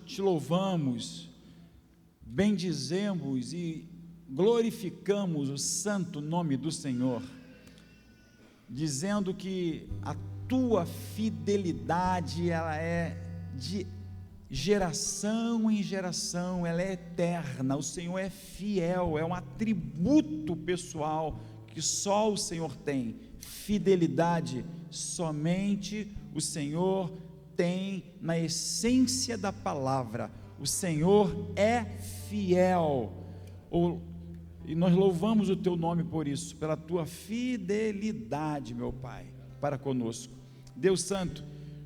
te louvamos, bendizemos e glorificamos o santo nome do Senhor, dizendo que a tua fidelidade, ela é de geração em geração, ela é eterna. O Senhor é fiel, é um atributo pessoal que só o Senhor tem. Fidelidade, somente o Senhor tem na essência da palavra. O Senhor é fiel, e nós louvamos o teu nome por isso, pela tua fidelidade, meu Pai, para conosco. Deus Santo,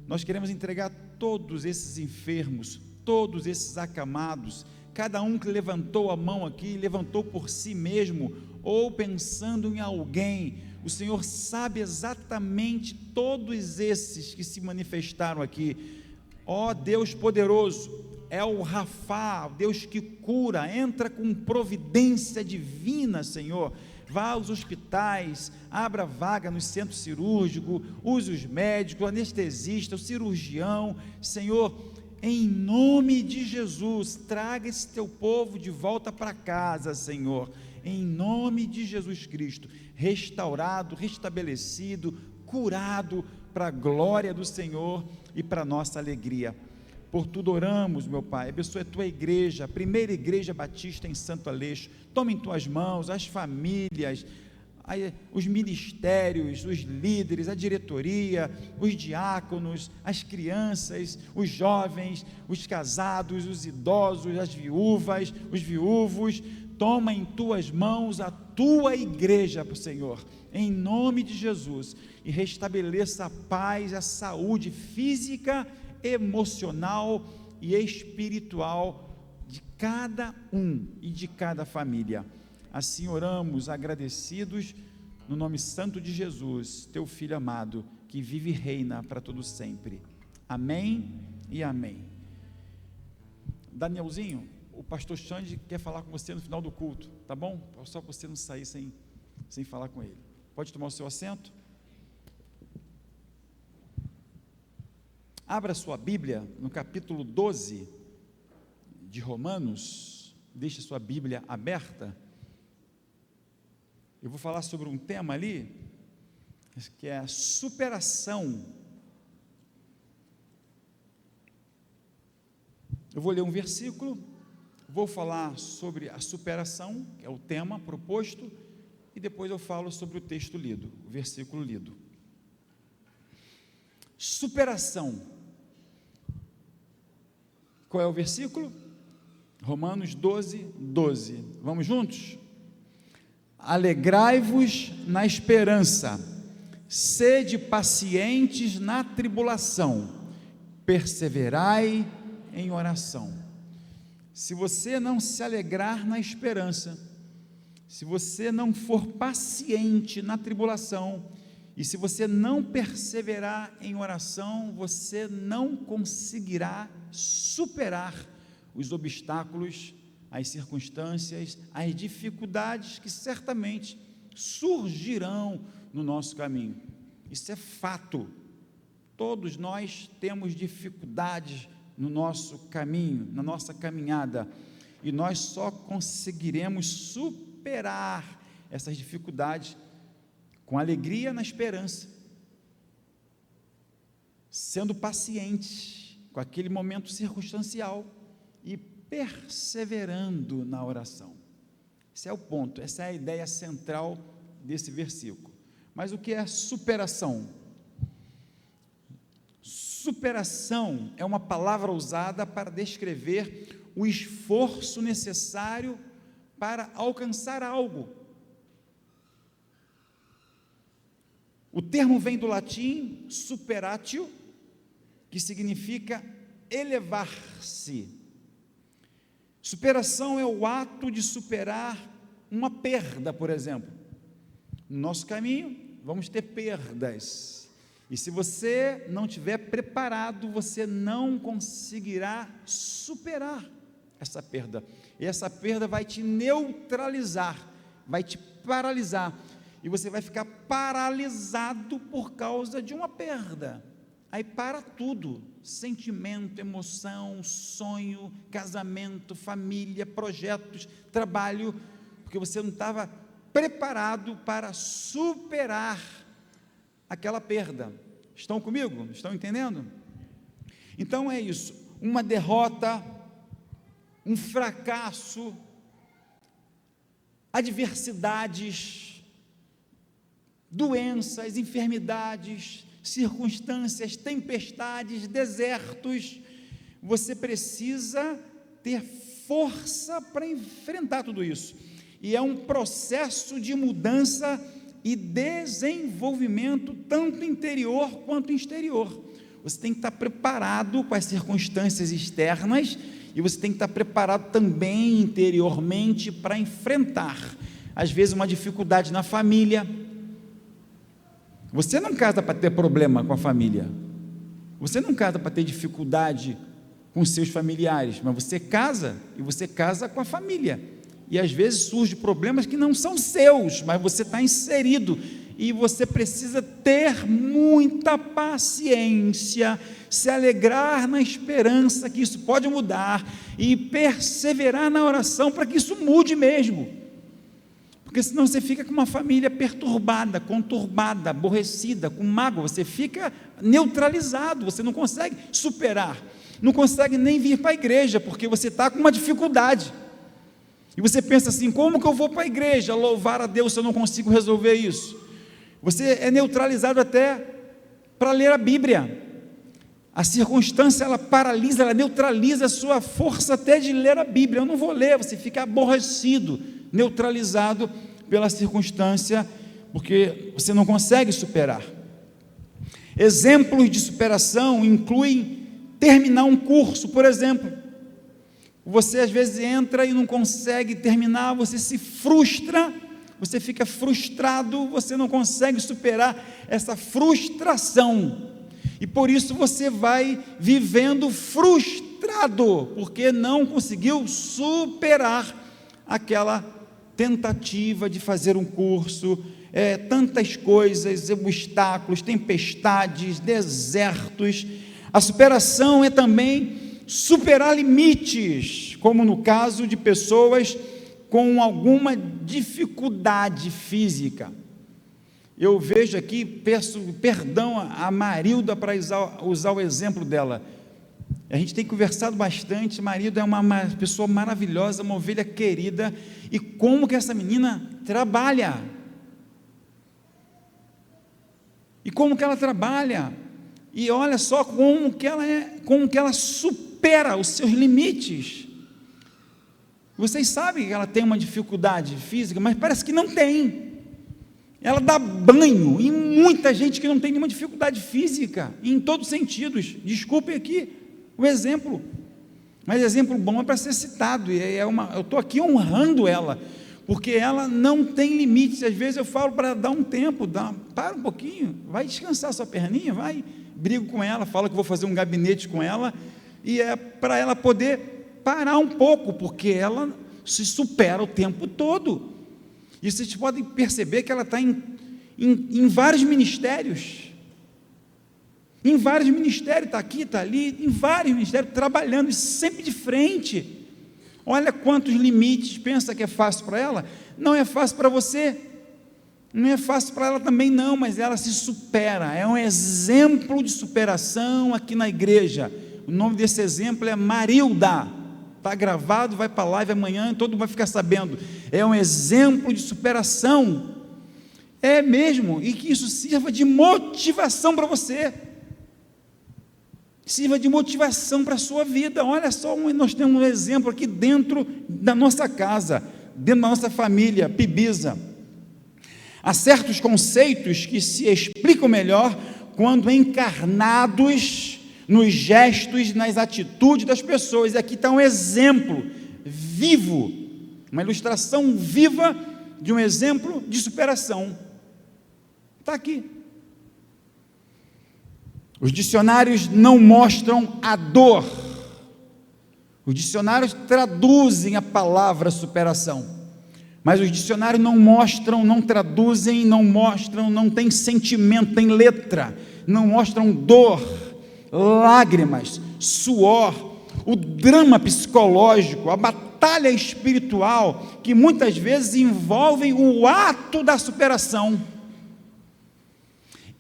nós queremos entregar todos esses enfermos, todos esses acamados, cada um que levantou a mão aqui, levantou por si mesmo, ou pensando em alguém. O Senhor sabe exatamente todos esses que se manifestaram aqui. Ó Deus poderoso, é o Rafá, Deus que cura, entra com providência divina, Senhor. Vá aos hospitais, abra vaga no centro cirúrgico, use os médicos, o anestesista, o cirurgião, Senhor, em nome de Jesus, traga esse teu povo de volta para casa, Senhor, em nome de Jesus Cristo, restaurado, restabelecido, curado, para a glória do Senhor e para a nossa alegria. Por tudo oramos, meu Pai, abençoa a tua igreja, a primeira igreja batista em Santo Aleixo. Toma em tuas mãos as famílias, os ministérios, os líderes, a diretoria, os diáconos, as crianças, os jovens, os casados, os idosos, as viúvas, os viúvos. Toma em tuas mãos a tua igreja, Senhor, em nome de Jesus, e restabeleça a paz, a saúde física, emocional e espiritual de cada um e de cada família. Assim oramos agradecidos no nome santo de Jesus, teu Filho amado, que vive e reina para todo sempre. Amém e amém. Danielzinho, o pastor Xande quer falar com você no final do culto, tá bom? Só para você não sair sem falar com ele. Pode tomar o seu assento? Abra sua Bíblia no capítulo 12 de Romanos, deixe sua Bíblia aberta. Eu vou falar sobre um tema ali, que é a superação. Eu vou ler um versículo, vou falar sobre a superação, que é o tema proposto, e depois eu falo sobre o texto lido, o versículo lido. Superação. Qual é o versículo? Romanos 12, 12. Vamos juntos? Alegrai-vos na esperança, sede pacientes na tribulação, perseverai em oração. Se você não se alegrar na esperança, se você não for paciente na tribulação, e se você não perseverar em oração, você não conseguirá superar os obstáculos, as circunstâncias, as dificuldades que certamente surgirão no nosso caminho. Isso é fato. Todos nós temos dificuldades no nosso caminho, na nossa caminhada, e nós só conseguiremos superar essas dificuldades com alegria na esperança, sendo pacientes com aquele momento circunstancial e perseverando na oração. Esse é o ponto, essa é a ideia central desse versículo. Mas o que é superação? Superação é uma palavra usada para descrever o esforço necessário para alcançar algo. O termo vem do latim superatio, que significa elevar-se. Superação é o ato de superar uma perda, por exemplo. No nosso caminho, vamos ter perdas. E se você não estiver preparado, você não conseguirá superar essa perda. E essa perda vai te neutralizar, vai te paralisar. E você vai ficar paralisado por causa de uma perda. aí para tudo, sentimento, emoção, sonho, casamento, família, projetos, trabalho, porque você não estava preparado para superar aquela perda. Estão comigo? Estão entendendo? Então é isso, uma derrota, um fracasso, adversidades, doenças, enfermidades, circunstâncias, tempestades, desertos, você precisa ter força para enfrentar tudo isso, e é um processo de mudança e desenvolvimento, tanto interior quanto exterior. Você tem que estar preparado com as circunstâncias externas, e você tem que estar preparado também interiormente para enfrentar, às vezes, uma dificuldade na família. Você não casa para ter problema com a família, você não casa para ter dificuldade com seus familiares, mas você casa, e você casa com a família, e às vezes surgem problemas que não são seus, mas você está inserido, e você precisa ter muita paciência, se alegrar na esperança que isso pode mudar, e perseverar na oração para que isso mude mesmo, porque senão você fica com uma família perturbada, conturbada, aborrecida, com mágoa, você fica neutralizado, você não consegue superar, não consegue nem vir para a igreja, porque você está com uma dificuldade, e você pensa assim, como que eu vou para a igreja louvar a Deus se eu não consigo resolver isso? Você é neutralizado até para ler a Bíblia, a circunstância ela paralisa, ela neutraliza a sua força até de ler a Bíblia. Eu não vou ler, você fica aborrecido, neutralizado pela circunstância, porque você não consegue superar. Exemplos de superação incluem terminar um curso, por exemplo. Você às vezes entra e não consegue terminar, você se frustra, você fica frustrado, você não consegue superar essa frustração, e por isso você vai vivendo frustrado, porque não conseguiu superar aquela tentativa de fazer um curso, tantas coisas, obstáculos, tempestades, desertos. A superação é também superar limites, como no caso de pessoas com alguma dificuldade física. Eu vejo aqui, peço perdão a Marilda para usar o exemplo dela. A gente tem conversado bastante. Marilda é uma pessoa maravilhosa, uma ovelha querida, e como que essa menina trabalha, e como que ela trabalha, e olha só como que ela supera os seus limites. Vocês sabem que ela tem uma dificuldade física, mas parece que não tem. Ela dá banho em muita gente que não tem nenhuma dificuldade física, em todos os sentidos. Desculpem aqui o exemplo, mas exemplo bom é para ser citado, e eu estou aqui honrando ela, porque ela não tem limites. Às vezes eu falo para dar um tempo, para um pouquinho, vai descansar sua perninha, vai, brigo com ela, falo que vou fazer um gabinete com ela, e é para ela poder parar um pouco, porque ela se supera o tempo todo. E vocês podem perceber que ela está em vários ministérios, está aqui, está ali, em vários ministérios, trabalhando, e sempre de frente. Olha quantos limites. Pensa que é fácil para ela? Não é fácil para você, não é fácil para ela também não, mas ela se supera, é um exemplo de superação aqui na igreja. O nome desse exemplo é Marilda. Está gravado, vai para a live amanhã, todo mundo vai ficar sabendo. É um exemplo de superação, é mesmo, e que isso sirva de motivação para você, sirva de motivação para a sua vida. Olha só, nós temos um exemplo aqui dentro da nossa casa, dentro da nossa família, Pibisa. Há certos conceitos que se explicam melhor quando encarnados nos gestos, nas atitudes das pessoas. E aqui está um exemplo vivo, uma ilustração viva de um exemplo de superação. Está aqui. Os dicionários não mostram a dor, os dicionários traduzem a palavra superação, mas os dicionários não mostram, não traduzem, não mostram, não tem sentimento, tem letra. não mostram dor, lágrimas, suor, o drama psicológico, a batalha espiritual, que muitas vezes envolvem o ato da superação.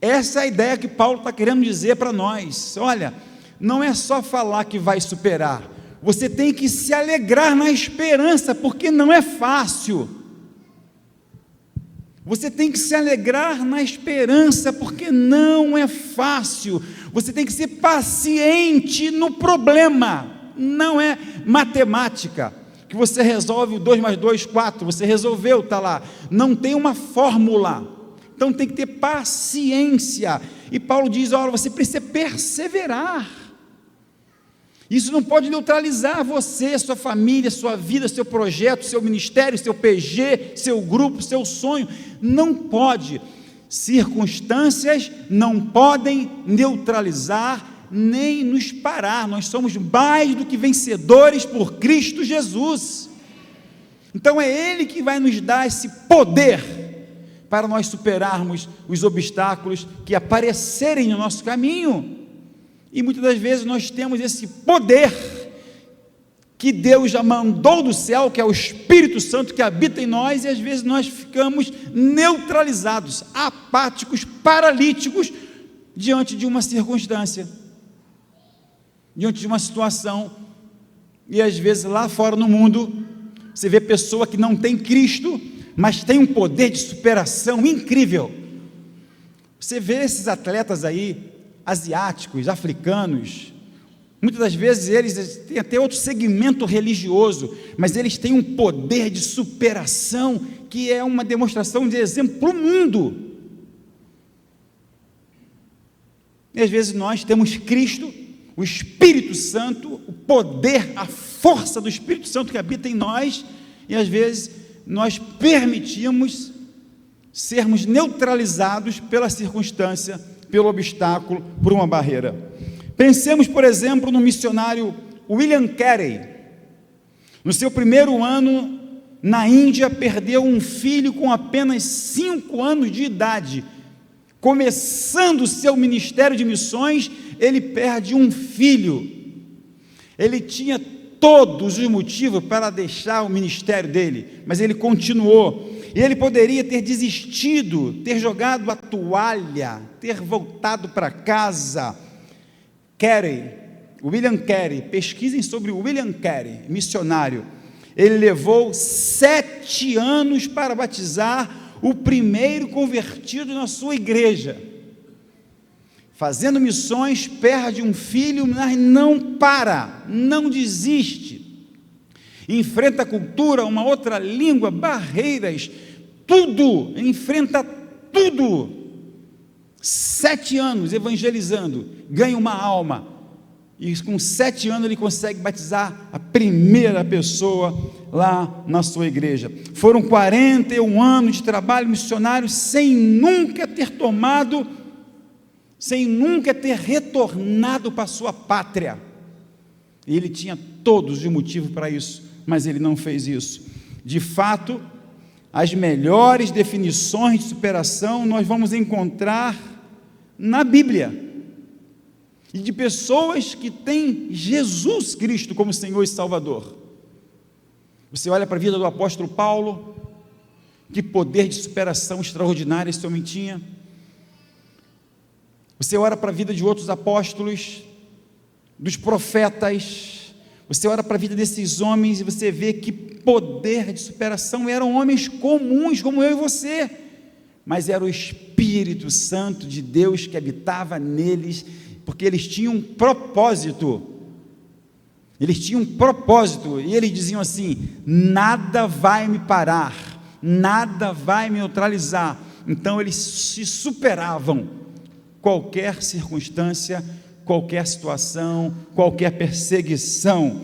Essa é a ideia que Paulo está querendo dizer para nós. Olha, não é só falar que vai superar, você tem que se alegrar na esperança, porque não é fácil. Você tem que se alegrar na esperança, porque não é fácil. Você tem que ser paciente no problema. Não é matemática, que você resolve o 2 mais 2, 4, você resolveu, está lá. Não tem uma fórmula. Então tem que ter paciência. E Paulo diz, olha, você precisa perseverar. Isso não pode neutralizar você, sua família, sua vida, seu projeto, seu ministério, seu PG, seu grupo, seu sonho. Não pode. Circunstâncias não podem neutralizar nem nos parar. Nós somos mais do que vencedores por Cristo Jesus. Então é Ele que vai nos dar esse poder para nós superarmos os obstáculos que aparecerem no nosso caminho. E muitas das vezes nós temos esse poder que Deus já mandou do céu, que é o Espírito Santo que habita em nós, e às vezes nós ficamos neutralizados, apáticos, paralíticos, diante de uma circunstância, diante de uma situação. E às vezes lá fora no mundo, você vê pessoa que não tem Cristo, mas tem um poder de superação incrível. Você vê esses atletas aí, asiáticos, africanos, muitas das vezes eles têm até outro segmento religioso, mas eles têm um poder de superação, que é uma demonstração de exemplo para o mundo. E às vezes nós temos Cristo, o Espírito Santo, o poder, a força do Espírito Santo que habita em nós, e às vezes nós permitimos sermos neutralizados pela circunstância, pelo obstáculo, por uma barreira. Pensemos, por exemplo, no missionário William Carey. No seu primeiro ano na Índia, perdeu um filho com apenas 5 anos de idade. Começando o seu ministério de missões, ele perde um filho. Ele tinha todos os motivos para deixar o ministério dele, mas ele continuou. E ele poderia ter desistido, ter jogado a toalha, ter voltado para casa. Carey, William Carey, pesquisem sobre o William Carey, missionário. Ele levou 7 anos para batizar o primeiro convertido na sua igreja. Fazendo missões, perde um filho, mas não para, não desiste. Enfrenta a cultura, uma outra língua, barreiras, tudo, enfrenta tudo. 7 anos evangelizando, ganha uma alma, e com 7 anos ele consegue batizar a primeira pessoa lá na sua igreja. Foram 41 anos de trabalho missionário, sem nunca ter retornado para a sua pátria. E ele tinha todos os motivos para isso, mas ele não fez isso. De fato, as melhores definições de superação nós vamos encontrar na Bíblia, e de pessoas que têm Jesus Cristo como Senhor e Salvador. Você olha para a vida do apóstolo Paulo, que poder de superação extraordinário esse homem tinha. Você olha para a vida de outros apóstolos, dos profetas, você olha para a vida desses homens e você vê que poder de superação. Eram homens comuns como eu e você, mas era o Espírito Santo de Deus que habitava neles, porque eles tinham um propósito. E eles diziam assim: nada vai me parar, nada vai me neutralizar. Então eles se superavam qualquer circunstância, qualquer situação, qualquer perseguição.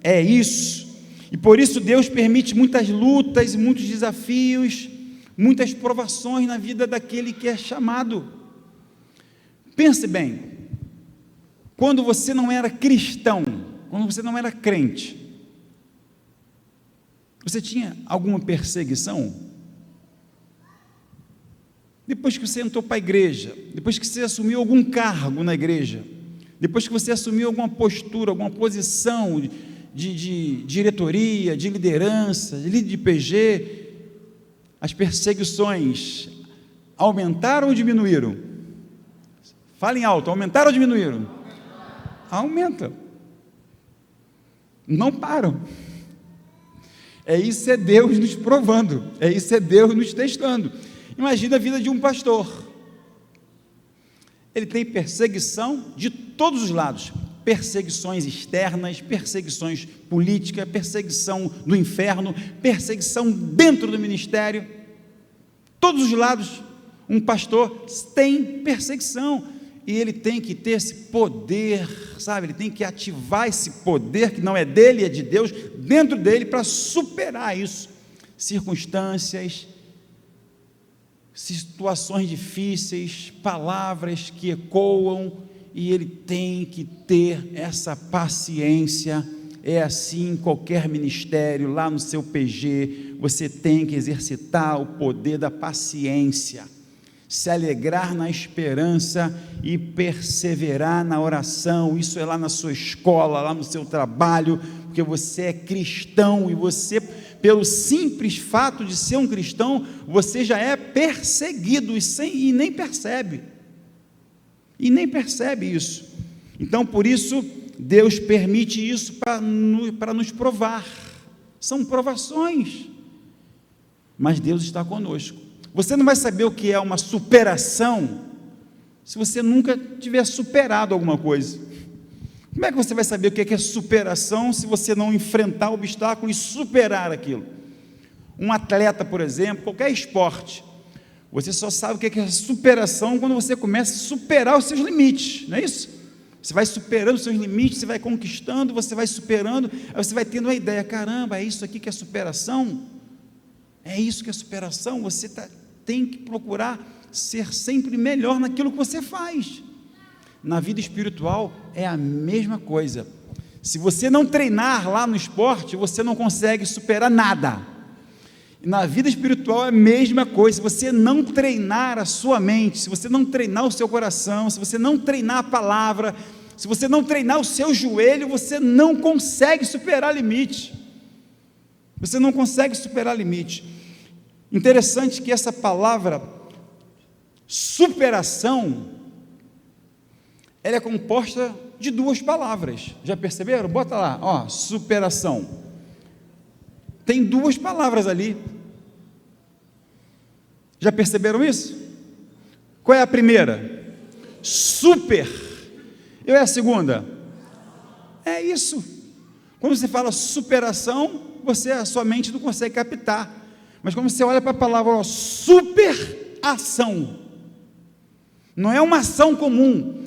É isso. E por isso Deus permite muitas lutas, muitos desafios, muitas provações na vida daquele que é chamado. Pense bem, quando você não era cristão, quando você não era crente, você tinha alguma perseguição? depois que você entrou para a igreja, depois que você assumiu algum cargo na igreja, depois que você assumiu alguma postura, alguma posição de diretoria, de liderança, de líder de PG, as perseguições aumentaram ou diminuíram? Falem alto, aumentaram ou diminuíram? Aumenta. Não param. Isso é Deus nos provando, isso é Deus nos testando. Imagina a vida de um pastor. Ele tem perseguição de todos os lados, perseguições externas, perseguições políticas, perseguição do inferno, perseguição dentro do ministério, todos os lados, um pastor tem perseguição, e ele tem que ter esse poder, sabe, ele tem que ativar esse poder, que não é dele, é de Deus, dentro dele, para superar isso, circunstâncias, situações difíceis, palavras que ecoam, e ele tem que ter essa paciência. É assim em qualquer ministério, lá no seu PG, você tem que exercitar o poder da paciência, se alegrar na esperança e perseverar na oração. Isso é lá na sua escola, lá no seu trabalho, porque você é cristão, e você, pelo simples fato de ser um cristão, você já é perseguido e nem percebe, isso. Então, por isso, Deus permite isso para nos provar, são provações, mas Deus está conosco. Você não vai saber o que é uma superação, se você nunca tiver superado alguma coisa. Como é que você vai saber o que é superação, se você não enfrentar o obstáculo e superar aquilo? Um atleta, por exemplo, qualquer esporte, você só sabe o que é superação quando você começa a superar os seus limites, não é isso? Você vai superando os seus limites, você vai conquistando, você vai superando, aí você vai tendo uma ideia, caramba, é isso aqui que é superação? É isso que é superação? Você tem que procurar ser sempre melhor naquilo que você faz. Na vida espiritual é a mesma coisa. Se você não treinar lá no esporte, você não consegue superar nada. Na vida espiritual é a mesma coisa. Se você não treinar a sua mente, se você não treinar o seu coração, se você não treinar a palavra, se você não treinar o seu joelho, você não consegue superar limite. Você não consegue superar limite. Interessante que essa palavra superação, ela é composta de duas palavras. Já perceberam? Bota lá, superação. Tem duas palavras ali. Já perceberam isso? Qual é a primeira? Super. E a segunda? É isso. Quando você fala superação, a sua mente não consegue captar. Mas quando você olha para a palavra superação, não é uma ação comum.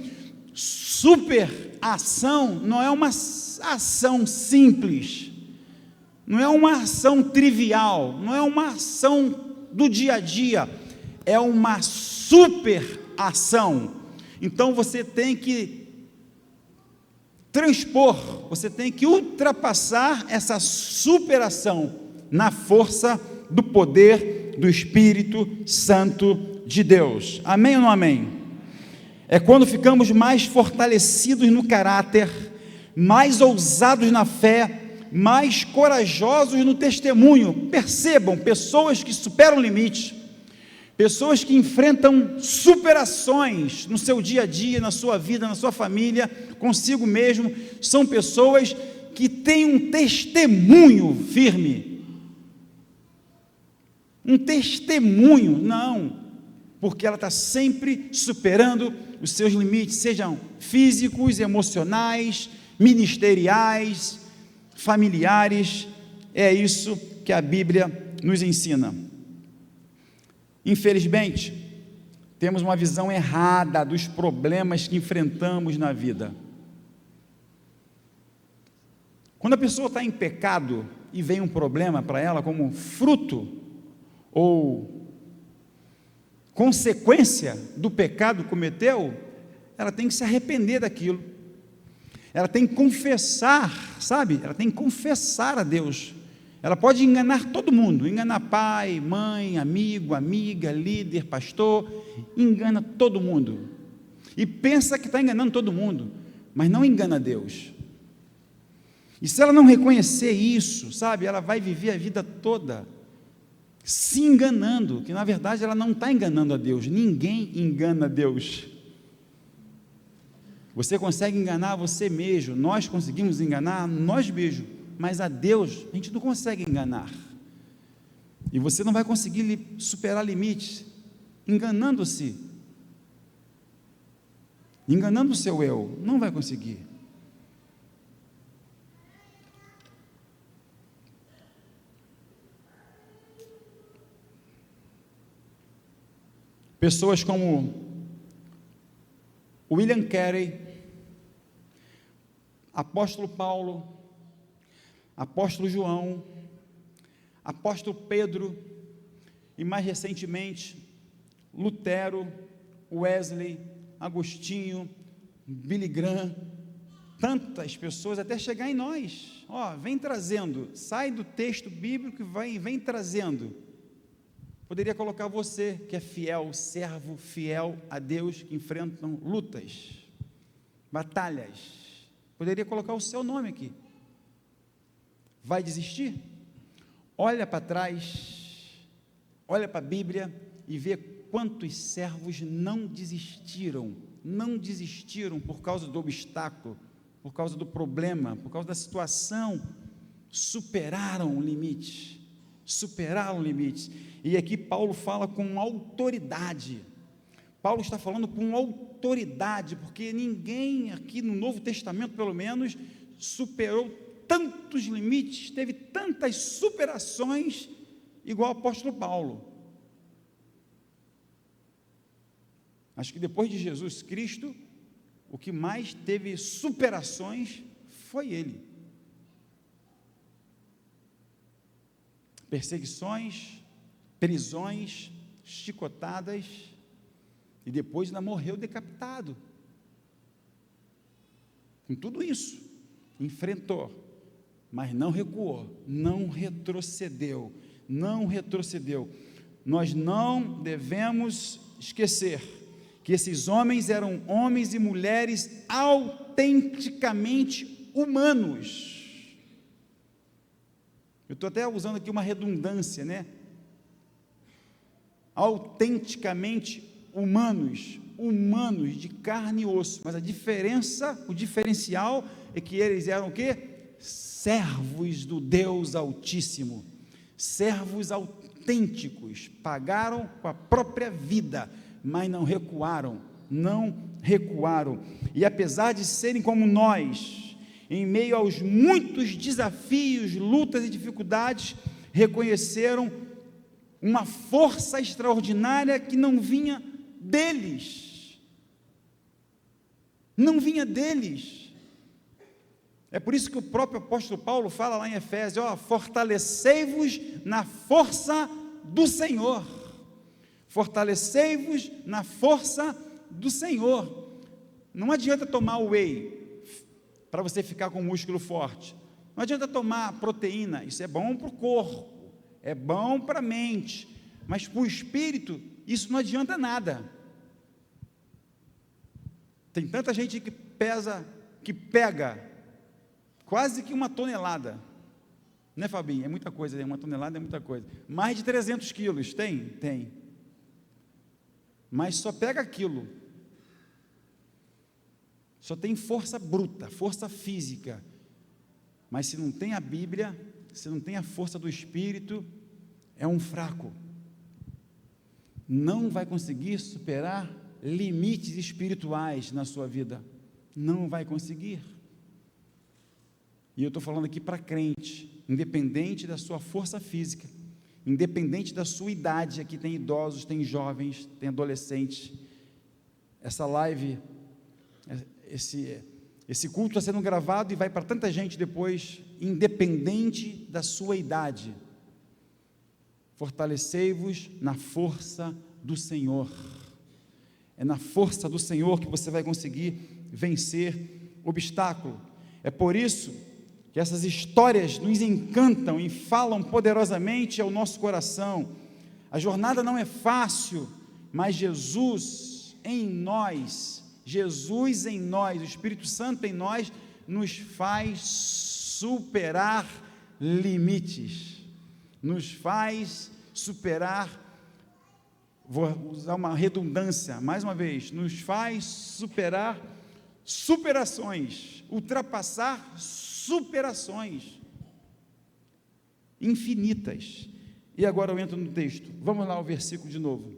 Superação não é uma ação simples, não é uma ação trivial, não é uma ação do dia a dia, é uma superação. Então você tem que transpor, você tem que ultrapassar essa superação na força do poder do Espírito Santo de Deus. Amém ou não amém? É quando ficamos mais fortalecidos no caráter, mais ousados na fé, mais corajosos no testemunho. Percebam, pessoas que superam limites, pessoas que enfrentam superações no seu dia a dia, na sua vida, na sua família, consigo mesmo, são pessoas que têm um testemunho firme. Um testemunho, não, porque ela está sempre superando os seus limites, sejam físicos, emocionais, ministeriais, familiares. É isso que a Bíblia nos ensina. Infelizmente, temos uma visão errada dos problemas que enfrentamos na vida. Quando a pessoa está em pecado e vem um problema para ela como fruto ou consequência do pecado que cometeu, ela tem que se arrepender daquilo, ela tem que confessar, sabe? Ela tem que confessar a Deus, Ela pode enganar todo mundo, enganar pai, mãe, amigo, amiga, líder, pastor, engana todo mundo. E pensa que está enganando todo mundo, mas não engana Deus. E se ela não reconhecer isso, sabe, ela vai viver a vida toda se enganando, que na verdade ela não está enganando a Deus, ninguém engana Deus. Você consegue enganar você mesmo, nós conseguimos enganar nós mesmos, mas a Deus a gente não consegue enganar. E você não vai conseguir superar limites enganando-se, enganando o seu eu, não vai conseguir. Pessoas como William Carey, apóstolo Paulo, apóstolo João, apóstolo Pedro, e mais recentemente, Lutero, Wesley, Agostinho, Billy Graham, tantas pessoas, até chegar em nós, vem trazendo, sai do texto bíblico e vem trazendo. Poderia colocar você, que é fiel, servo fiel a Deus, que enfrentam lutas, batalhas, poderia colocar o seu nome aqui. Vai desistir? Olha para trás, olha para a Bíblia e vê quantos servos não desistiram por causa do obstáculo, por causa do problema, por causa da situação, superaram o limite. E aqui Paulo fala com autoridade. Paulo está falando com autoridade, porque ninguém aqui no Novo Testamento, pelo menos, superou tantos limites, teve tantas superações, igual o apóstolo Paulo. Acho que depois de Jesus Cristo, o que mais teve superações foi ele. Perseguições, prisões, chicotadas, e depois ainda morreu decapitado. Com tudo isso, enfrentou, mas não recuou, não retrocedeu. Nós não devemos esquecer que esses homens eram homens e mulheres autenticamente humanos. Eu estou até usando aqui uma redundância, né? Autenticamente humanos de carne e osso, mas o diferencial é que eles eram o quê? Servos do Deus Altíssimo, servos autênticos, pagaram com a própria vida, mas não recuaram, e apesar de serem como nós, em meio aos muitos desafios, lutas e dificuldades, reconheceram uma força extraordinária que não vinha deles. É por isso que o próprio apóstolo Paulo fala lá em Efésios, fortalecei-vos na força do Senhor. Fortalecei-vos na força do Senhor. Não adianta tomar whey para você ficar com o músculo forte. Não adianta tomar proteína, isso é bom para o corpo, é bom para a mente, mas para o espírito, isso não adianta nada. Tem tanta gente que pega quase que 1 tonelada, né, Fabinho? É muita coisa, 1 tonelada é muita coisa. Mais de 300 quilos, tem. Mas só pega aquilo. Só tem força bruta, força física, mas se não tem a Bíblia, se não tem a força do Espírito, é um fraco, não vai conseguir superar limites espirituais na sua vida, não vai conseguir. E eu estou falando aqui para crente, independente da sua força física, independente da sua idade, aqui tem idosos, tem jovens, tem adolescentes. Essa live, esse culto está sendo gravado e vai para tanta gente depois, independente da sua idade. Fortalecei-vos na força do Senhor. É na força do Senhor que você vai conseguir vencer obstáculo. É por isso que essas histórias nos encantam e falam poderosamente ao nosso coração. A jornada não é fácil, mas Jesus em nós, o Espírito Santo em nós, nos faz superar limites, nos faz superar, vou usar uma redundância, mais uma vez, nos faz superar superações, ultrapassar superações infinitas. E agora eu entro no texto, vamos lá ao versículo de novo.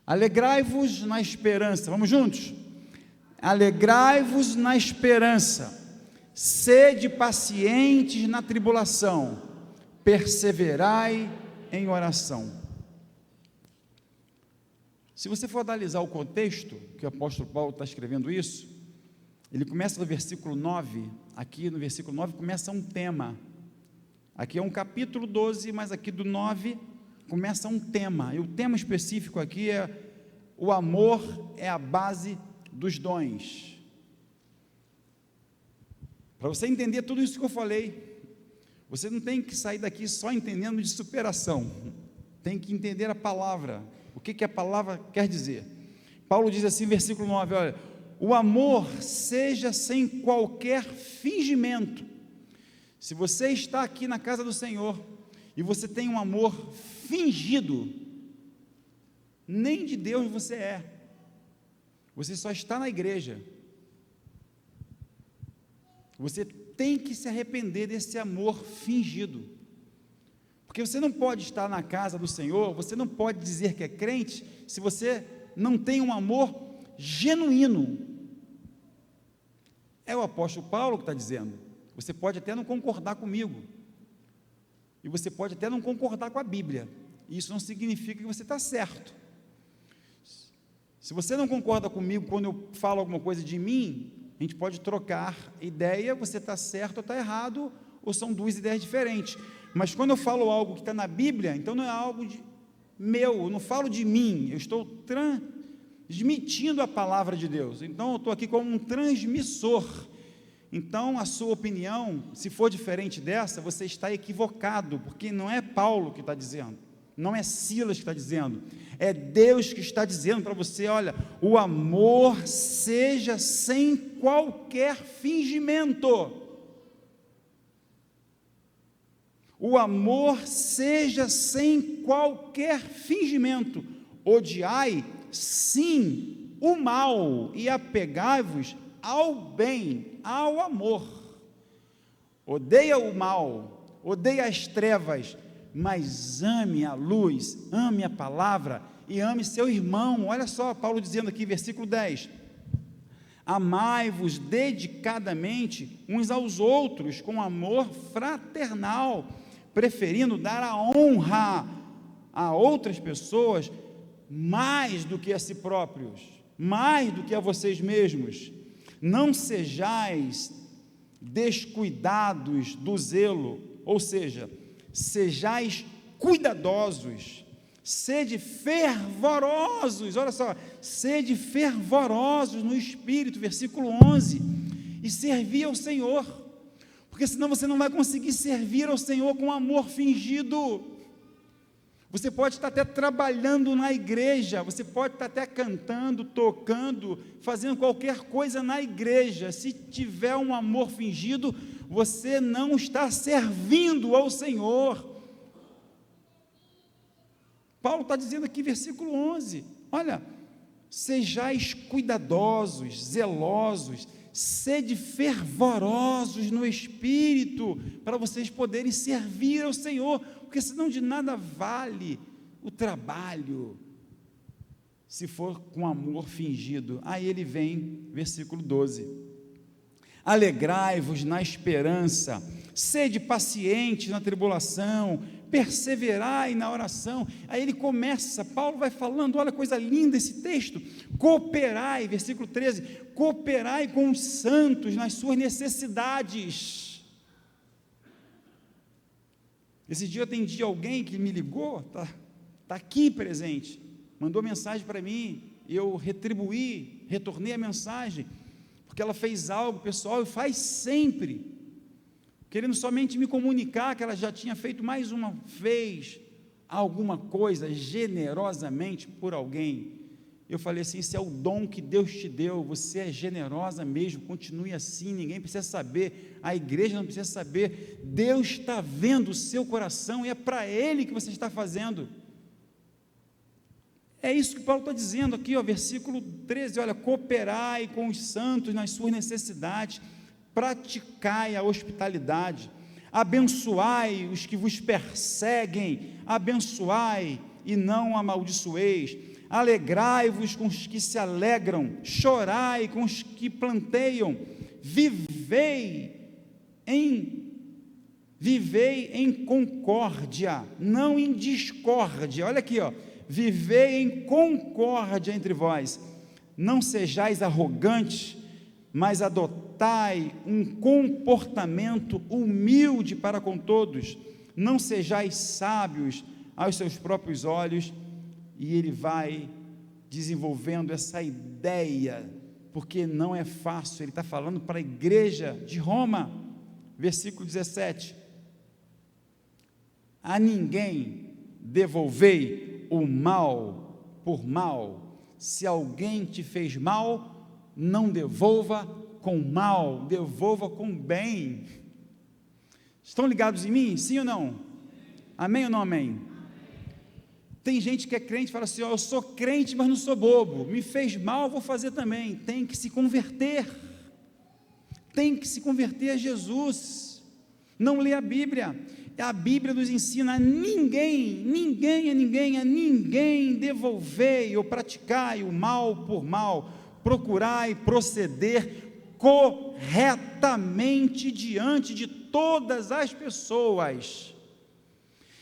Alegrai-vos na esperança, vamos juntos? Alegrai-vos na esperança, sede pacientes na tribulação, perseverai em oração. Se você for analisar o contexto, que o apóstolo Paulo está escrevendo isso, ele começa no versículo 9, aqui no versículo 9 começa um tema, aqui é um capítulo 12, mas aqui do 9 começa um tema, e o tema específico aqui é: o amor é a base dos dons. Para você entender tudo isso que eu falei, você não tem que sair daqui só entendendo de superação, tem que entender a palavra, o que a palavra quer dizer. Paulo diz assim, versículo 9, olha: o amor seja sem qualquer fingimento. Se você está aqui na casa do Senhor, e você tem um amor fingido, nem de Deus você é, você só está na igreja. Você tem que se arrepender desse amor fingido, porque você não pode estar na casa do Senhor, você não pode dizer que é crente, se você não tem um amor genuíno. É o apóstolo Paulo que está dizendo. Você pode até não concordar comigo, e você pode até não concordar com a Bíblia, isso não significa que você está certo. Se você não concorda comigo quando eu falo alguma coisa de mim, a gente pode trocar ideia, você está certo ou está errado, ou são duas ideias diferentes. Mas quando eu falo algo que está na Bíblia, então não é algo meu, eu não falo de mim, eu estou transmitindo a palavra de Deus. Então eu estou aqui como um transmissor. Então a sua opinião, se for diferente dessa, você está equivocado, porque não é Paulo que está dizendo, não é Silas que está dizendo, é Deus que está dizendo para você: olha, o amor seja sem qualquer fingimento. O amor seja sem qualquer fingimento. Odiai, sim, o mal, e apegai-vos ao bem, ao amor. Odeia o mal, odeia as trevas, mas ame a luz, ame a palavra e ame seu irmão. Olha só, Paulo dizendo aqui, versículo 10: amai-vos dedicadamente uns aos outros com amor fraternal, preferindo dar a honra a outras pessoas mais do que a si próprios, mais do que a vocês mesmos. Não sejais descuidados do zelo, ou seja, sejais cuidadosos, sede fervorosos, olha só, sede fervorosos no Espírito, versículo 11, e servi ao Senhor, porque senão você não vai conseguir servir ao Senhor com amor fingido. Você pode estar até trabalhando na igreja, você pode estar até cantando, tocando, fazendo qualquer coisa na igreja, se tiver um amor fingido, você não está servindo ao Senhor. Paulo está dizendo aqui, versículo 11, olha: sejais cuidadosos, zelosos, sede fervorosos no Espírito, para vocês poderem servir ao Senhor, porque senão de nada vale o trabalho, se for com amor fingido. Aí ele vem, versículo 12: alegrai-vos na esperança, sede pacientes na tribulação, perseverai na oração. Aí ele começa, Paulo vai falando, olha coisa linda esse texto: cooperai, versículo 13, cooperai com os santos nas suas necessidades. Esse dia eu atendi alguém que me ligou, está aqui presente, mandou mensagem para mim, eu retornei a mensagem, porque ela fez algo, pessoal, e faz sempre, querendo somente me comunicar que ela já tinha feito mais uma vez alguma coisa generosamente por alguém. Eu falei assim: esse é o dom que Deus te deu, você é generosa mesmo, continue assim, ninguém precisa saber, a igreja não precisa saber, Deus está vendo o seu coração e é para Ele que você está fazendo. É isso que Paulo está dizendo aqui, ó, versículo 13, olha: cooperai com os santos nas suas necessidades, praticai a hospitalidade, abençoai os que vos perseguem, abençoai e não amaldiçoeis, alegrai-vos com os que se alegram, chorai com os que planteiam, vivei em concórdia, não em discórdia. Olha aqui, ó: vivei em concórdia entre vós, não sejais arrogantes, mas adotai um comportamento humilde para com todos, não sejais sábios aos seus próprios olhos. E ele vai desenvolvendo essa ideia, porque não é fácil. Ele está falando para a igreja de Roma, versículo 17: a ninguém devolvei o mal por mal, se alguém te fez mal, não devolva com mal, devolva com bem. Estão ligados em mim? Sim ou não? Amém ou não amém? Tem gente que é crente e fala assim: ó, eu sou crente, mas não sou bobo, me fez mal, vou fazer também. Tem que se converter, a Jesus, não lê a Bíblia nos ensina: a ninguém devolvei ou praticai o mal por mal, procurai proceder corretamente diante de todas as pessoas.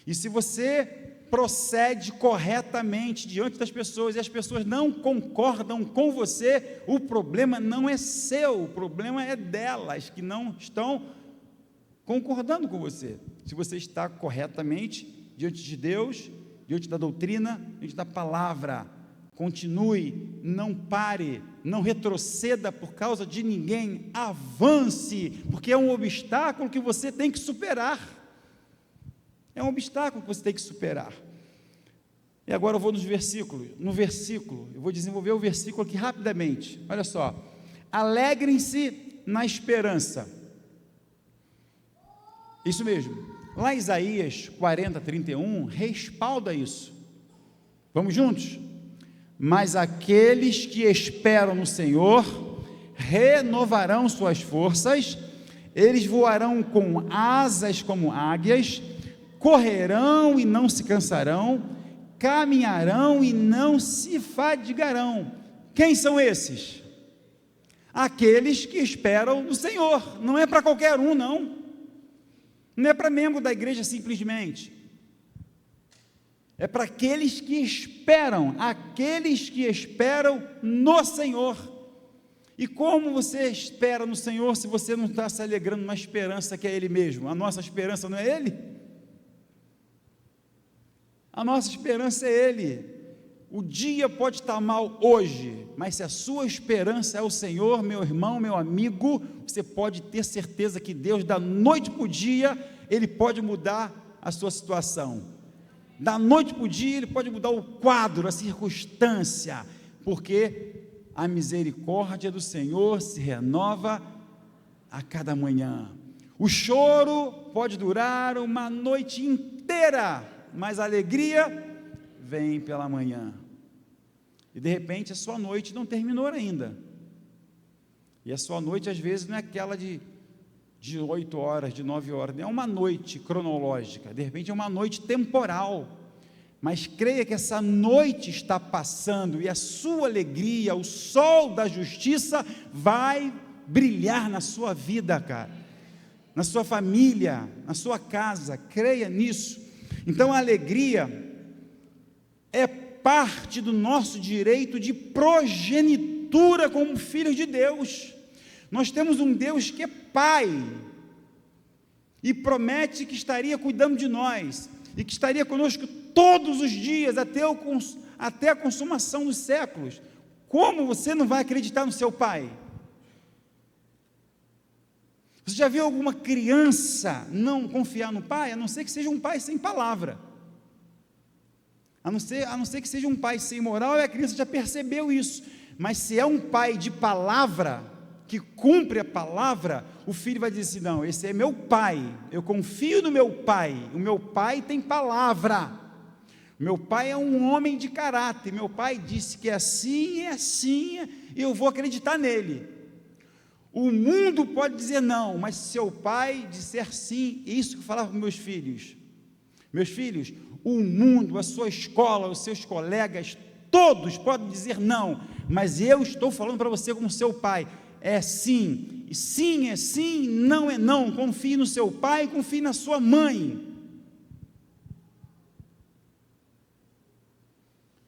E se você procede corretamente diante das pessoas e as pessoas não concordam com você, o problema não é seu, o problema é delas, que não estão concordando com você. Se você está corretamente diante de Deus, diante da doutrina, diante da palavra, continue, não pare, não retroceda por causa de ninguém, avance, porque é um obstáculo que você tem que superar. É um obstáculo que você tem que superar. E agora eu vou no versículo, eu vou desenvolver o versículo aqui rapidamente. Olha só: alegrem-se na esperança. Isso mesmo, lá em Isaías 40:31, respalda isso. Vamos juntos? Mas aqueles que esperam no Senhor renovarão suas forças, eles voarão com asas como águias, correrão e não se cansarão, caminharão e não se fadigarão. Quem são esses? Aqueles que esperam no Senhor. Não é para qualquer um, não é para membro da igreja simplesmente, é para aqueles que esperam no Senhor. E como você espera no Senhor se você não está se alegrando na esperança que é Ele mesmo? A nossa esperança não é Ele? A nossa esperança é Ele. O dia pode estar mal hoje, mas se a sua esperança é o Senhor, meu irmão, meu amigo, você pode ter certeza que Deus, da noite para o dia, Ele pode mudar a sua situação. Da noite para o dia, Ele pode mudar o quadro, a circunstância, porque a misericórdia do Senhor se renova a cada manhã. O choro pode durar uma noite inteira, mas a alegria vem pela manhã. E de repente a sua noite não terminou ainda. E a sua noite às vezes não é aquela de 8 horas, de 9 horas, não é uma noite cronológica, de repente é uma noite temporal. Mas creia que essa noite está passando e a sua alegria, o sol da justiça vai brilhar na sua vida, cara, na sua família, na sua casa. Creia nisso. Então a alegria é parte do nosso direito de progenitura como filhos de Deus. Nós temos um Deus que é Pai e promete que estaria cuidando de nós e que estaria conosco todos os dias até a consumação dos séculos. Como você não vai acreditar no seu Pai? Você já viu alguma criança não confiar no pai, a não ser que seja um pai sem palavra? A não ser que seja um pai sem moral, e a criança já percebeu isso. Mas se é um pai de palavra, que cumpre a palavra, o filho vai dizer assim: não, esse é meu pai, eu confio no meu pai, o meu pai tem palavra, meu pai é um homem de caráter, meu pai disse que é assim, e eu vou acreditar nele. O mundo pode dizer não, mas se seu pai disser sim, isso que eu falava para meus filhos, o mundo, a sua escola, os seus colegas, todos podem dizer não, mas eu estou falando para você como seu pai, é sim, sim é sim, não é não, confie no seu pai, confie na sua mãe.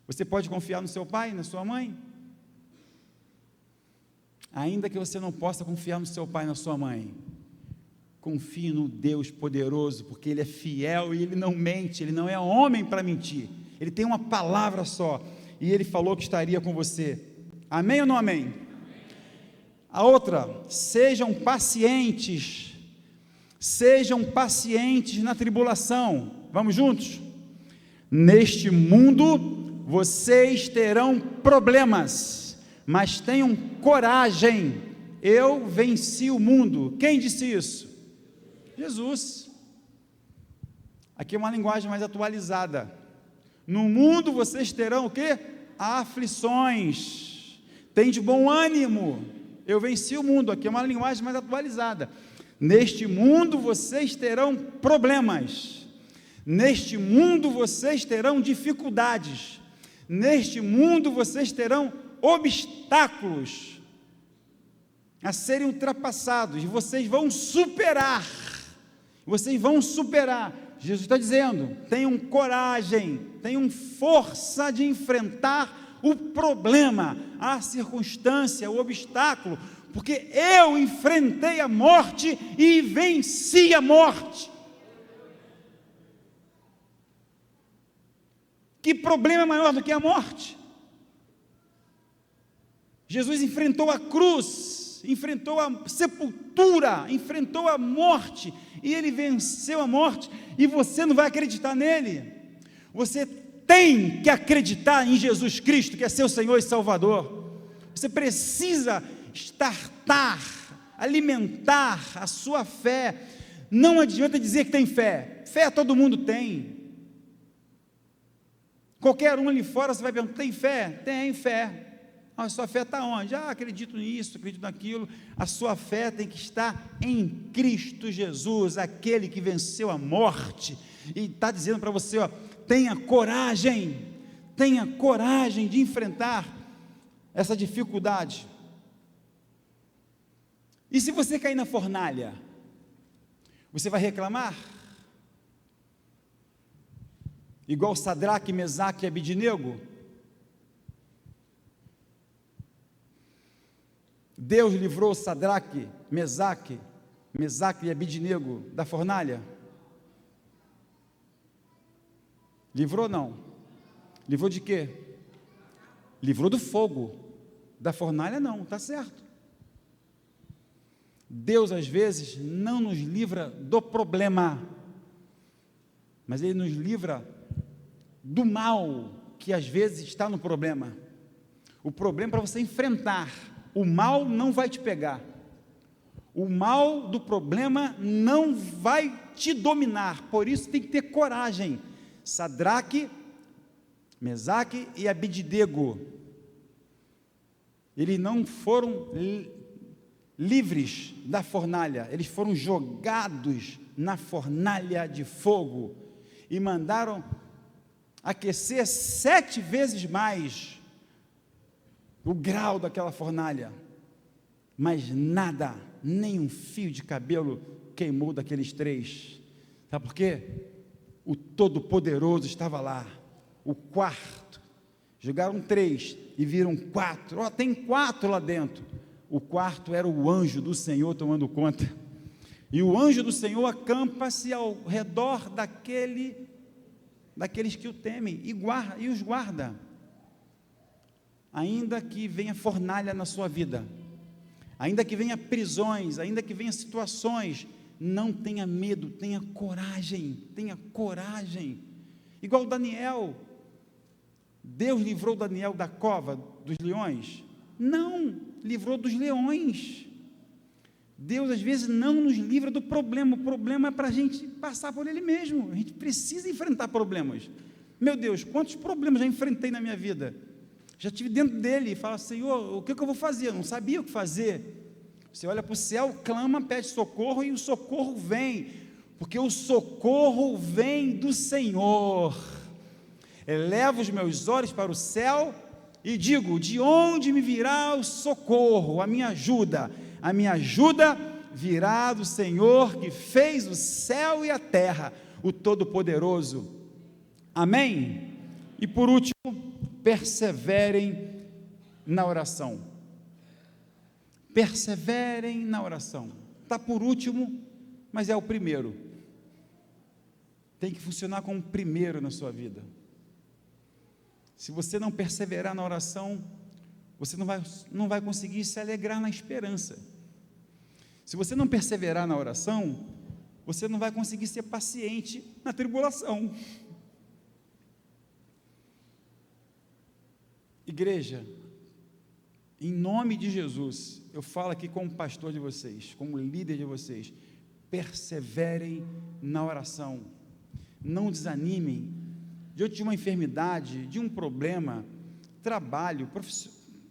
Você pode confiar no seu pai, na sua mãe? Ainda que você não possa confiar no seu pai, na sua mãe, confie no Deus poderoso, porque Ele é fiel e Ele não mente, Ele não é homem para mentir, Ele tem uma palavra só, e Ele falou que estaria com você. Amém ou não amém? A outra, sejam pacientes na tribulação. Vamos juntos? Neste mundo vocês terão problemas, mas tenham coragem, eu venci o mundo. Quem disse isso? Jesus. Aqui é uma linguagem mais atualizada. No mundo vocês terão o quê? Aflições. Tem de bom ânimo, eu venci o mundo. Aqui é uma linguagem mais atualizada. Neste mundo vocês terão problemas, neste mundo vocês terão dificuldades, neste mundo vocês terão obstáculos a serem ultrapassados, e vocês vão superar, Jesus está dizendo, tenham coragem, tenham força de enfrentar o problema, a circunstância, o obstáculo, porque eu enfrentei a morte e venci a morte. Que problema maior do que a morte? Jesus enfrentou a cruz, enfrentou a sepultura, enfrentou a morte, e Ele venceu a morte, e você não vai acreditar nele, você tem que acreditar em Jesus Cristo, que é seu Senhor e Salvador. Você precisa startar, alimentar a sua fé. Não adianta dizer que tem fé, fé todo mundo tem. Qualquer um ali fora, você vai perguntar, tem fé? Tem fé. A sua fé está onde? Acredito nisso, acredito naquilo. A sua fé tem que estar em Cristo Jesus, aquele que venceu a morte, e está dizendo para você, tenha coragem de enfrentar essa dificuldade. E se você cair na fornalha, você vai reclamar? Igual Sadraque, Mesaque e Abidnego? Deus livrou Sadraque, Mesaque e Abidnego da fornalha? Livrou não? Livrou de quê? Livrou do fogo, da fornalha não, está certo. Deus às vezes não nos livra do problema, mas Ele nos livra do mal que às vezes está no problema. O problema é para você enfrentar, o mal não vai te pegar, o mal do problema não vai te dominar, por isso tem que ter coragem. Sadraque, Mesaque e Abidnego, eles não foram livres da fornalha, eles foram jogados na fornalha de fogo, e mandaram aquecer 7 vezes mais o grau daquela fornalha, mas nada, nem um fio de cabelo queimou daqueles 3, sabe por quê? O Todo-Poderoso estava lá, o quarto, jogaram 3 e viram 4, tem 4 lá dentro, o quarto era o anjo do Senhor tomando conta, e o anjo do Senhor acampa-se ao redor daqueles que o temem, e os guarda, ainda que venha fornalha na sua vida, ainda que venha prisões, ainda que venha situações, não tenha medo, tenha coragem, igual Daniel. Deus livrou Daniel da cova dos leões? Não, livrou dos leões. Deus às vezes não nos livra do problema, o problema é para a gente passar por ele mesmo, a gente precisa enfrentar problemas. Meu Deus, quantos problemas já enfrentei na minha vida, já estive dentro dele, e fala, Senhor, o que eu vou fazer? Eu não sabia o que fazer. Você olha para o céu, clama, pede socorro, e o socorro vem, porque o socorro vem do Senhor. Elevo os meus olhos para o céu, e digo, de onde me virá o socorro, a minha ajuda? A minha ajuda virá do Senhor, que fez o céu e a terra, o Todo-Poderoso. Amém? E por último, perseverem na oração. Perseverem na oração. Está por último, mas é o primeiro. Tem que funcionar como primeiro na sua vida. Se você não perseverar na oração, você não vai conseguir se alegrar na esperança. Se você não perseverar na oração, você não vai conseguir ser paciente na tribulação. Igreja, em nome de Jesus, eu falo aqui como pastor de vocês, como líder de vocês, perseverem na oração, não desanimem, diante de uma enfermidade, de um problema, trabalho,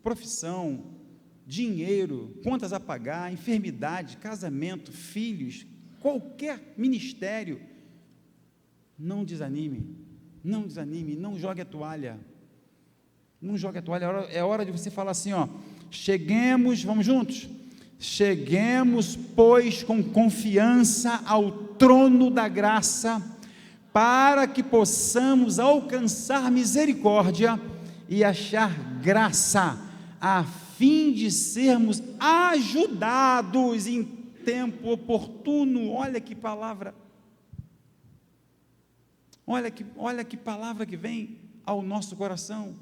profissão, dinheiro, contas a pagar, enfermidade, casamento, filhos, qualquer ministério, não desanime, não jogue a toalha, é hora de você falar assim, cheguemos, vamos juntos? Cheguemos, pois, com confiança ao trono da graça, para que possamos alcançar misericórdia e achar graça, a fim de sermos ajudados em tempo oportuno. Olha que palavra, olha que palavra que vem ao nosso coração.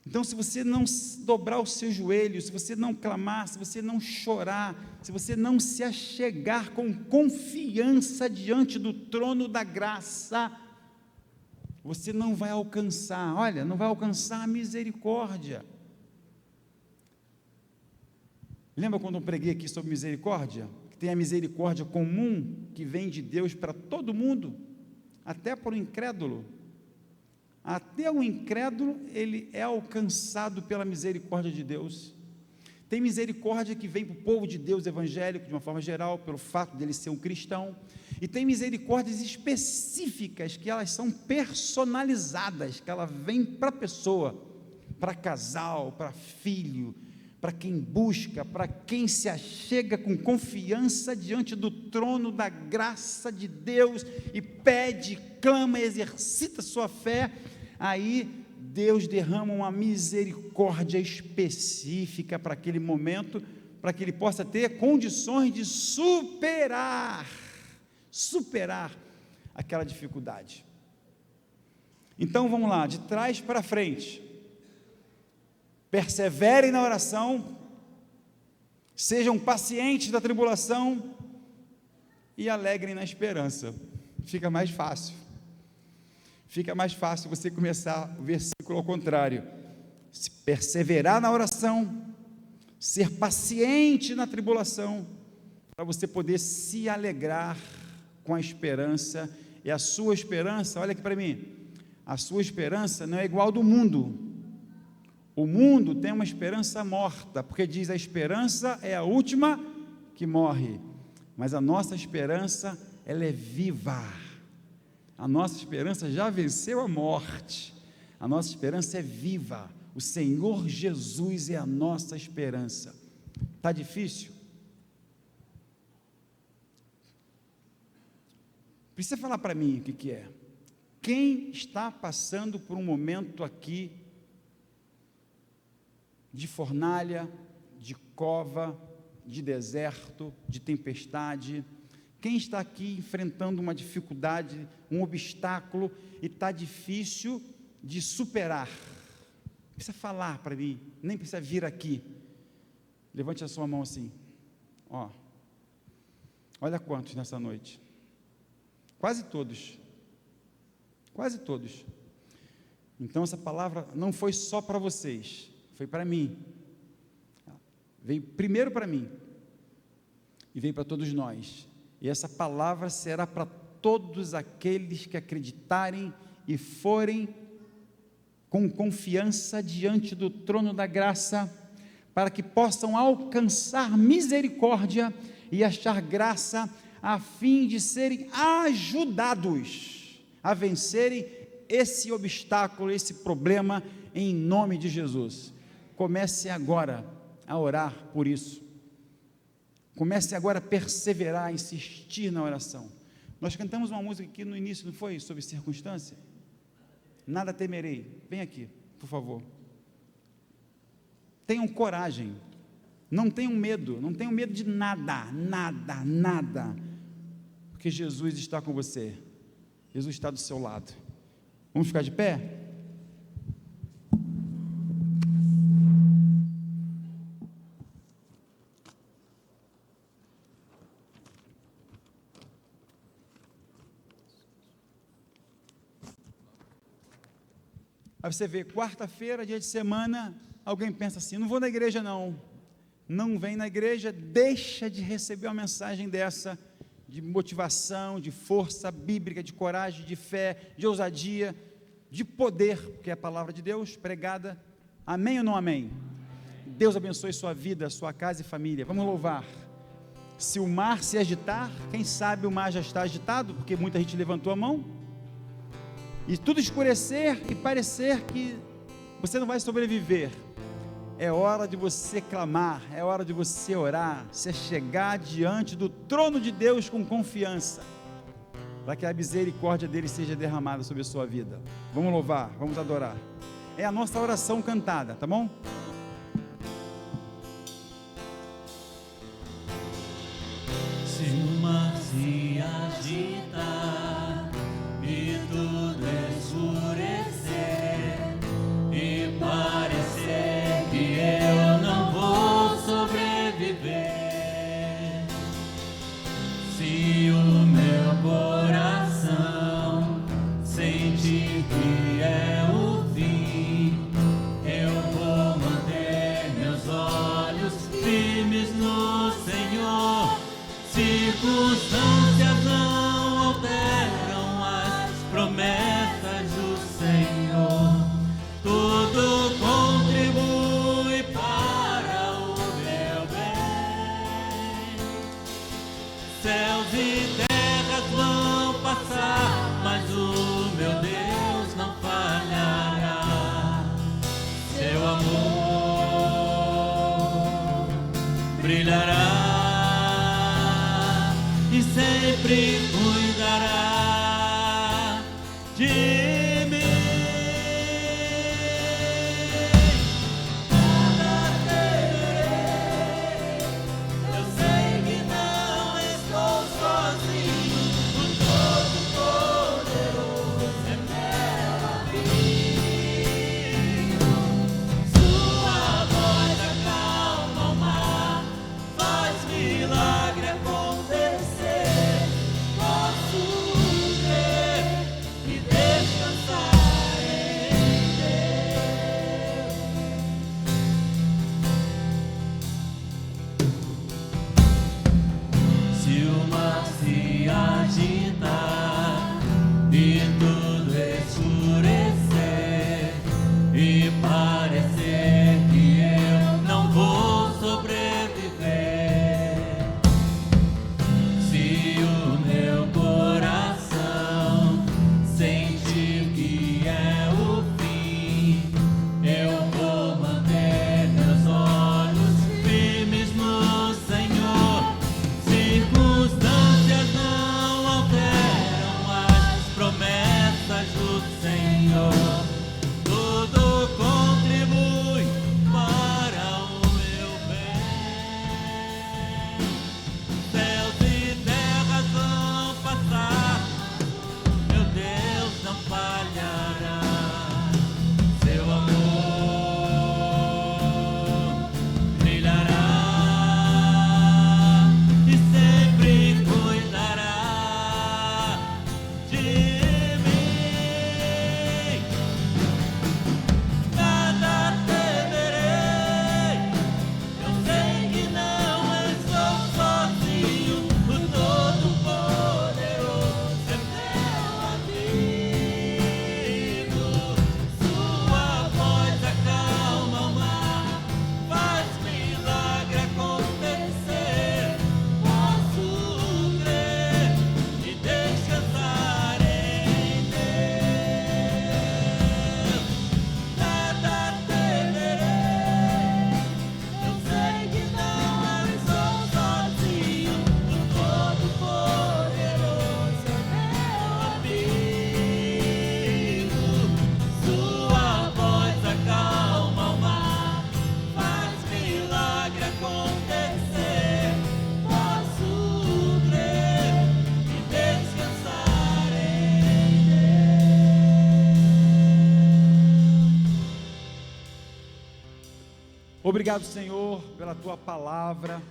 Então, se você não dobrar os seus joelhos, se você não clamar, se você não chorar, se você não se achegar com confiança diante do trono da graça, você não vai alcançar, não vai alcançar a misericórdia. Lembra quando eu preguei aqui sobre misericórdia? Que tem a misericórdia comum, que vem de Deus para todo mundo, até para o incrédulo. Até o incrédulo, ele é alcançado pela misericórdia de Deus. Tem misericórdia que vem para o povo de Deus evangélico, de uma forma geral, pelo fato dele ser um cristão, e tem misericórdias específicas, que elas são personalizadas, que ela vem para a pessoa, para casal, para filho, para quem busca, para quem se achega com confiança diante do trono da graça de Deus, e pede, clama, exercita sua fé. Aí Deus derrama uma misericórdia específica para aquele momento, para que ele possa ter condições de superar aquela dificuldade. Então vamos lá, de trás para frente, perseverem na oração, sejam pacientes da tribulação e alegrem na esperança. Fica mais fácil você começar o versículo ao contrário, se perseverar na oração, ser paciente na tribulação, para você poder se alegrar com a esperança. E a sua esperança, olha aqui para mim, a sua esperança não é igual ao do mundo. O mundo tem uma esperança morta, porque diz, a esperança é a última que morre, mas a nossa esperança, ela é viva. A nossa esperança já venceu a morte, a nossa esperança é viva, o Senhor Jesus é a nossa esperança. Está difícil? Precisa falar para mim o que é. Quem está passando por um momento aqui de fornalha, de cova, de deserto, de tempestade? Quem está aqui enfrentando uma dificuldade, um obstáculo, e está difícil de superar? Precisa falar para mim, nem precisa vir aqui. Levante a sua mão assim, ó, olha quantos nessa noite, quase todos, então essa palavra não foi só para vocês, foi para mim, veio primeiro para mim, e veio para todos nós, e essa palavra será para todos aqueles que acreditarem e forem com confiança diante do trono da graça, para que possam alcançar misericórdia e achar graça, a fim de serem ajudados a vencerem esse obstáculo, esse problema, em nome de Jesus. Comece agora a orar por isso, comece agora a perseverar, a insistir na oração. Nós cantamos uma música aqui no início, não foi? Sobre circunstância? Nada temerei. Vem aqui, por favor. Tenham coragem, não tenham medo de nada, porque Jesus está com você, Jesus está do seu lado. Vamos ficar de pé? Aí você vê, quarta-feira, dia de semana, alguém pensa assim, não vou na igreja não vem na igreja, deixa de receber uma mensagem dessa, de motivação, de força bíblica, de coragem, de fé, de ousadia, de poder, porque é a palavra de Deus pregada, amém ou não amém? Deus abençoe sua vida, sua casa e família. Vamos louvar. Se o mar se agitar, quem sabe o mar já está agitado, porque muita gente levantou a mão, e tudo escurecer e parecer que você não vai sobreviver, é hora de você clamar, é hora de você orar, você chegar diante do trono de Deus com confiança, para que a misericórdia dele seja derramada sobre a sua vida. Vamos louvar, vamos adorar, é a nossa oração cantada, tá bom? Se o mar se agitar e tudo escurecer e parecer que eu não vou sobreviver, se o meu coração sentir que é o fim, eu vou manter meus olhos firmes no Senhor. Circunstâncias não alteram as promessas do Senhor, tudo contribui para o meu bem. Céus e terras vão passar, mas o meu Deus não falhará. Seu amor brilhará e sempre cuidará de mim. Nada temerei, eu sei que não estou sozinho, o Todo-Poderoso é meu amigo. Sua voz acalma o mar, faz milagre acontecer. Posso ver e descansar em Deus. Se o mar se agitar e tudo escurecer e parecer que eu não vou sobreviver, se o meu coração sentir que é o fim, eu vou manter meus olhos firmes no Senhor. Circunstâncias não alteram as promessas do Senhor, tudo contribui Obrigado, Senhor, pela tua palavra,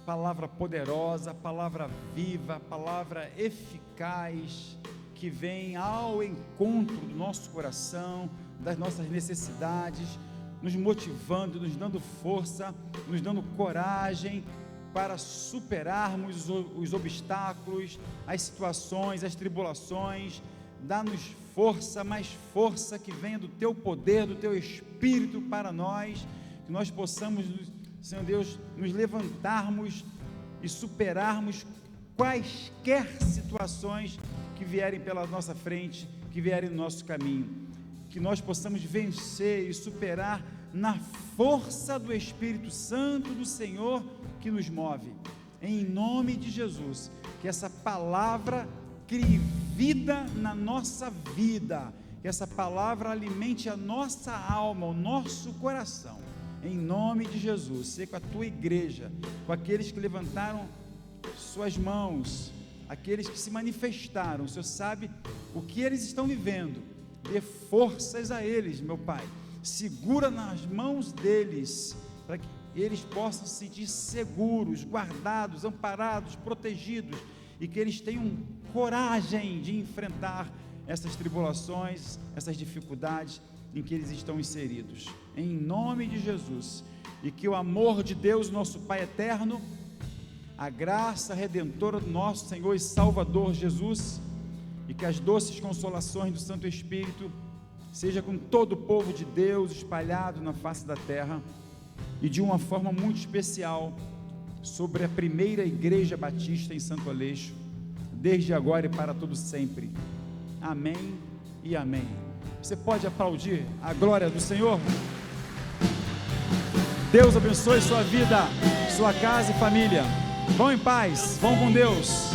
palavra poderosa, palavra viva, palavra eficaz, que vem ao encontro do nosso coração, das nossas necessidades, nos motivando, nos dando força, nos dando coragem para superarmos os obstáculos, as situações, as tribulações. Dá-nos força, mais força que venha do teu poder, do teu Espírito para nós, que nós possamos, Senhor Deus, nos levantarmos e superarmos quaisquer situações que vierem pela nossa frente, que vierem no nosso caminho, que nós possamos vencer e superar na força do Espírito Santo do Senhor que nos move, em nome de Jesus, que essa palavra crie vida na nossa vida, que essa palavra alimente a nossa alma, o nosso coração, em nome de Jesus. Ser com a tua igreja, com aqueles que levantaram suas mãos, aqueles que se manifestaram. O Senhor sabe o que eles estão vivendo, dê forças a eles, meu Pai, segura nas mãos deles, para que eles possam se sentir seguros, guardados, amparados, protegidos, e que eles tenham coragem de enfrentar essas tribulações, essas dificuldades em que eles estão inseridos, em nome de Jesus. E que o amor de Deus, nosso Pai eterno, a graça redentora do nosso Senhor e Salvador Jesus, e que as doces consolações do Santo Espírito seja com todo o povo de Deus espalhado na face da terra, e de uma forma muito especial sobre a primeira igreja batista em Santo Aleixo, desde agora e para todo sempre. Amém e amém. Você pode aplaudir a glória do Senhor? Deus abençoe sua vida, sua casa e família. Vão em paz, vão com Deus.